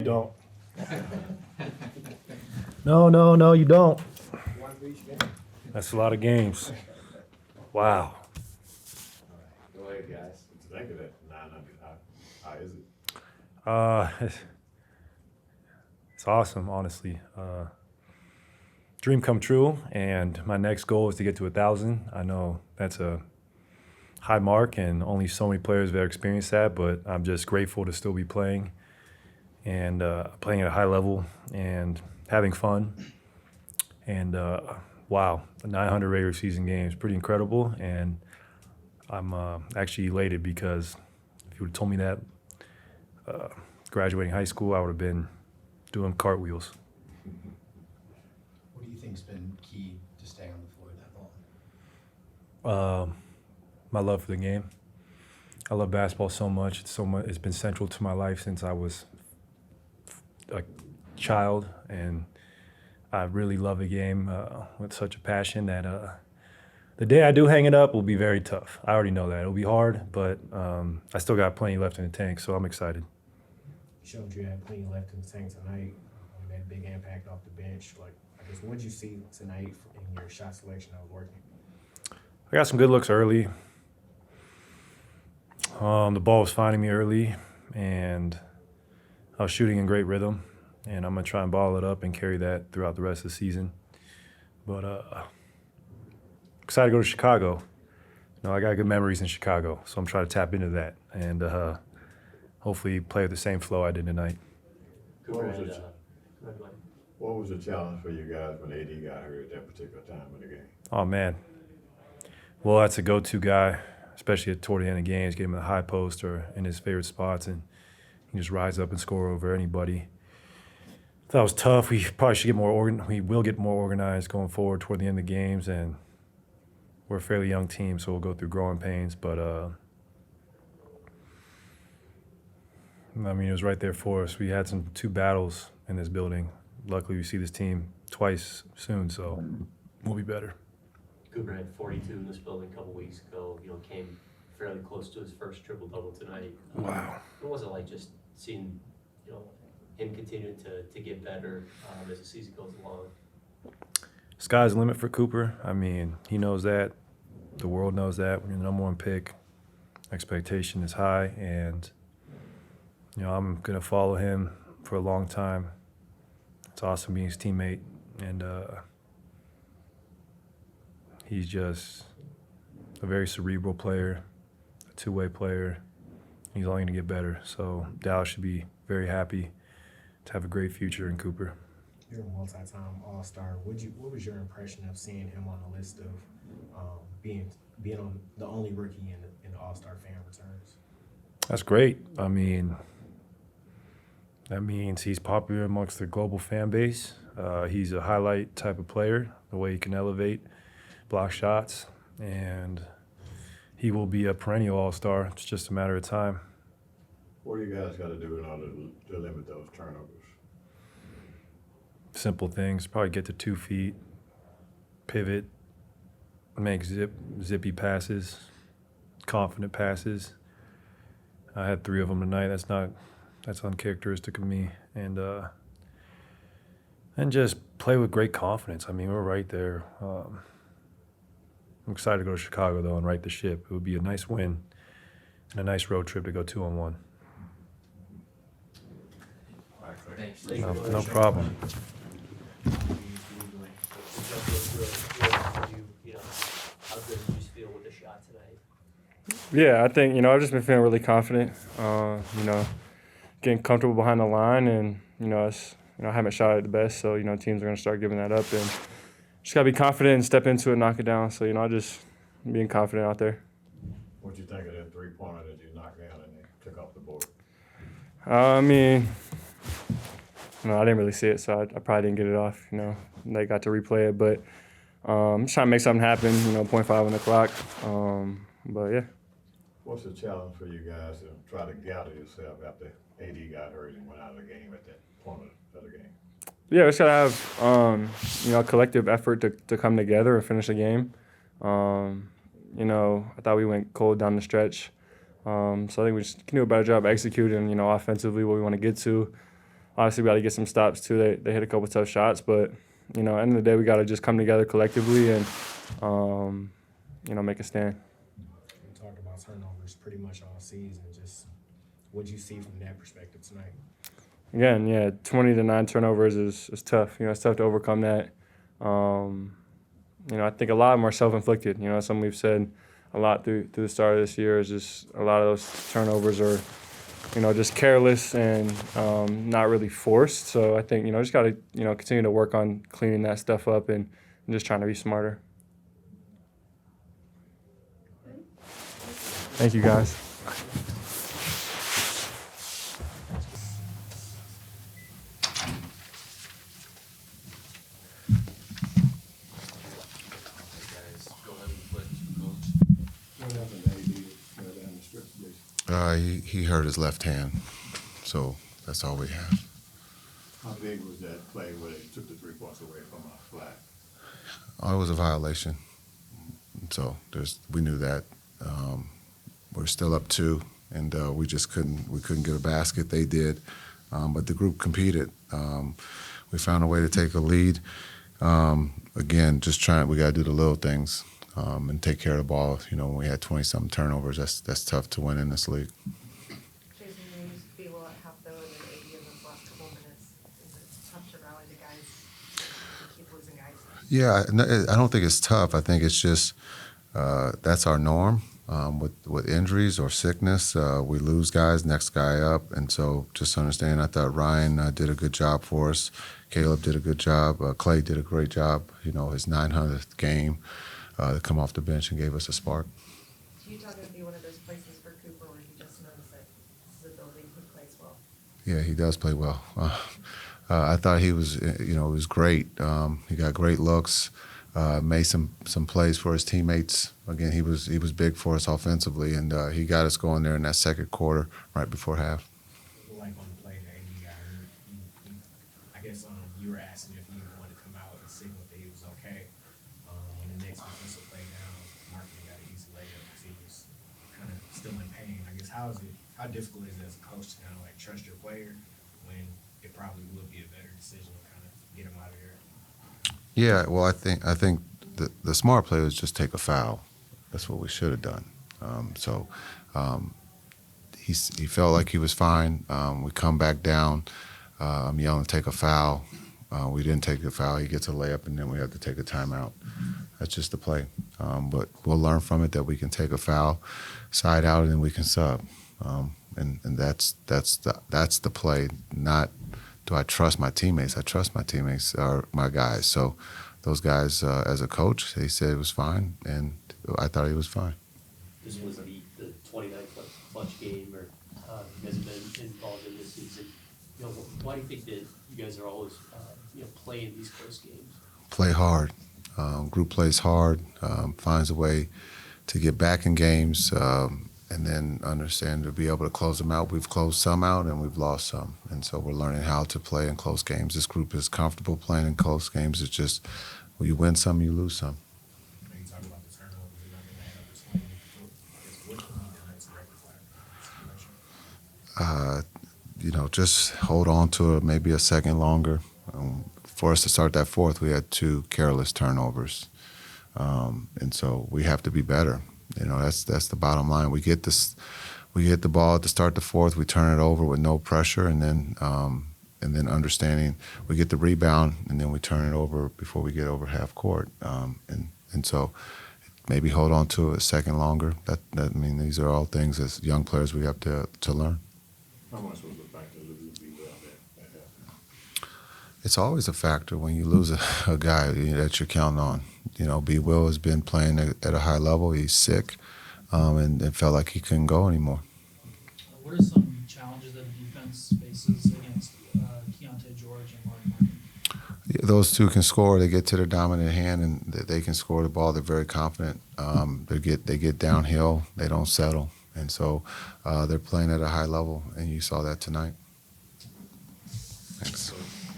You don't. No, you don't. One for each game. That's a lot of games. Wow. Go ahead, guys. What you think of that 900? How is it? It's awesome, honestly. Dream come true, and my next goal is to get to 1,000. I know that's a high mark, and only so many players have experienced that, but I'm just grateful to still be playing and playing at a high level and having fun. And wow, 900 regular season games, pretty incredible. And I'm actually elated because if you would have told me that graduating high school, I would have been doing cartwheels. What do you think's been key to staying on the floor that long? My love for the game. I love basketball so much. It's been central to my life since I was a child, and I really love the game with such a passion that the day I do hang it up will be very tough. I already know that. It'll be hard, but I still got plenty left in the tank, so I'm excited. You showed you had plenty left in the tank tonight. You made a big impact off the bench. Like, I guess, what did you see tonight in your shot selection that was working? I got some good looks early. The ball was finding me early, and I was shooting in great rhythm. And I'm going to try and ball it up and carry that throughout the rest of the season. But excited to go to Chicago. You know, I got good memories in Chicago, so I'm trying to tap into that and hopefully play with the same flow I did tonight. What was the challenge for you guys when AD got hurt at that particular time in the game? Oh, man. Well, that's a go-to guy, especially toward the end of games, get him in the high post or in his favorite spots, and he just rise up and score over anybody. That was tough. We probably should get more we will get more organized going forward toward the end of the games, and we're a fairly young team, so we'll go through growing pains. But I mean, it was right there for us. We had two battles in this building. Luckily, we see this team twice soon, so we'll be better. Cooper had 42 in this building a couple weeks ago. You know, came fairly close to his first triple-double tonight. Wow. What was it like just seeing, you know, him continue to get better as the season goes along? Sky's the limit for Cooper. I mean, he knows that. The world knows that. We're the number one pick. Expectation is high, and you know, I'm gonna follow him for a long time. It's awesome being his teammate, and he's just a very cerebral player, a two-way player. He's only gonna get better. So Dallas should be very happy to have a great future in Cooper. You're a multi-time All-Star. What was your impression of seeing him on the list of being on the only rookie in the All-Star fan returns? That's great. I mean, that means he's popular amongst the global fan base. He's a highlight type of player, the way he can elevate, block shots, and he will be a perennial All-Star. It's just a matter of time. What do you guys got to do in order to limit those turnovers? Simple things. Probably get to 2 feet, pivot, make zippy passes, confident passes. I had 3 of them tonight. That's uncharacteristic of me. And just play with great confidence. I mean, we're right there. I'm excited to go to Chicago, though, and right the ship. It would be a nice win and a nice road trip to go 2-on-1. Thanks. No problem. You know, how good did you feel with the shot tonight? Yeah, I think, you know, I've just been feeling really confident, you know, getting comfortable behind the line, and, you know, I haven't shot at the best, so, you know, teams are going to start giving that up, and just got to be confident and step into it and knock it down. So, you know, I just being confident out there. What you think of that three-pointer that you knocked down and they took off the board? I mean, no, I didn't really see it, so I probably didn't get it off, you know. They got to replay it, but I'm just trying to make something happen, you know, 0.5 on the clock. But, yeah. What's the challenge for you guys to try to gather yourself after AD got hurt and went out of the game at that point of the game? Yeah, we just gotta have you know, a collective effort to come together and finish the game. You know, I thought we went cold down the stretch, so I think we just can do a better job executing, you know, offensively what we want to get to. obviously we got to get some stops too. They hit a couple tough shots, but you know, at the end of the day, we got to just come together collectively and you know, make a stand. We talked about turnovers pretty much all season. Just what you see from that perspective tonight? Again, yeah, 20-9 turnovers is tough. You know, it's tough to overcome that. You know, I think a lot of them are self-inflicted. You know, something we've said a lot through the start of this year is just a lot of those turnovers are, you know, just careless and not really forced. So I think, you know, just got to, you know, continue to work on cleaning that stuff up and just trying to be smarter. Thank you, guys. What happened to AD down the stretch, please? He hurt his left hand, so that's all we have. How big was that play where they took the 3 points away from Flagg? Oh, it was a violation, so we knew that. We're still up 2, and we couldn't get a basket. They did, but the group competed. We found a way to take a lead. Again, we got to do the little things and take care of the ball. You know, when we had 20-something turnovers, that's tough to win in this league. Jason, you used to be able to have though in the 80 in those last couple of minutes. Is it tough to rally the guys to keep losing guys? Yeah, I don't think it's tough. I think it's just that's our norm. With injuries or sickness, we lose guys, next guy up. And so just understand, I thought Ryan did a good job for us. Caleb did a good job. Klay did a great job, you know, his 900th game to come off the bench and gave us a spark. Is Utah going to be one of those places for Cooper where he just knows that this is a building he plays well? Yeah, he does play well. I thought he was, you know, he was great. He got great looks. Made some plays for his teammates. Again, he was big for us offensively, and he got us going there in that second quarter, right before half. Like on the play that AD got hurt, I guess you were asking if he wanted to come out and signal that he was okay. On the next defensive play down, Martin got an easy layup because he was kind of still in pain. I guess how difficult is it as a coach to kind of like trust your player when it probably would be a better decision to kind of get him out of there? Yeah, well, I think the smart play was just take a foul. That's what we should have done. He felt like he was fine. We come back down. I'm yelling, take a foul. We didn't take the foul. He gets a layup, and then we have to take a timeout. That's just the play. But we'll learn from it that we can take a foul, side out, and then we can sub. And that's the play. Not do I trust my teammates? I trust my teammates are my guys. So those guys, as a coach, they said it was fine, and I thought he was fine. This was the 29th clutch game, or you guys have been involved in this season. You know, why do you think that you guys are always, you know, playing these close games? Play hard. Group plays hard, finds a way to get back in games, and then understand to be able to close them out. We've closed some out and we've lost some. And so we're learning how to play in close games. This group is comfortable playing in close games. It's just when you win some, you lose some. You talk about the turnovers, you're not going to have this one. What can be done to rectify that situation? You know, just hold on to it maybe a second longer. For us to start that fourth, we had 2 careless turnovers. And so we have to be better. You know, that's the bottom line. We get the ball at the start of the fourth, we turn it over with no pressure, and then understanding we get the rebound, and then we turn it over before we get over half court. And so maybe hold on to it a second longer. I mean, these are all things as young players we have to learn. How much was the factor to lose B-Well that happened? It's always a factor when you lose a guy that you're counting on. You know, B. Will has been playing at a high level. He's sick, and felt like he couldn't go anymore. What are some challenges that the defense faces against Keontae George and Mark Martin? Yeah, those 2 can score. They get to their dominant hand, and they can score the ball. They're very confident. They get downhill. They don't settle, and so they're playing at a high level. And you saw that tonight. Thanks.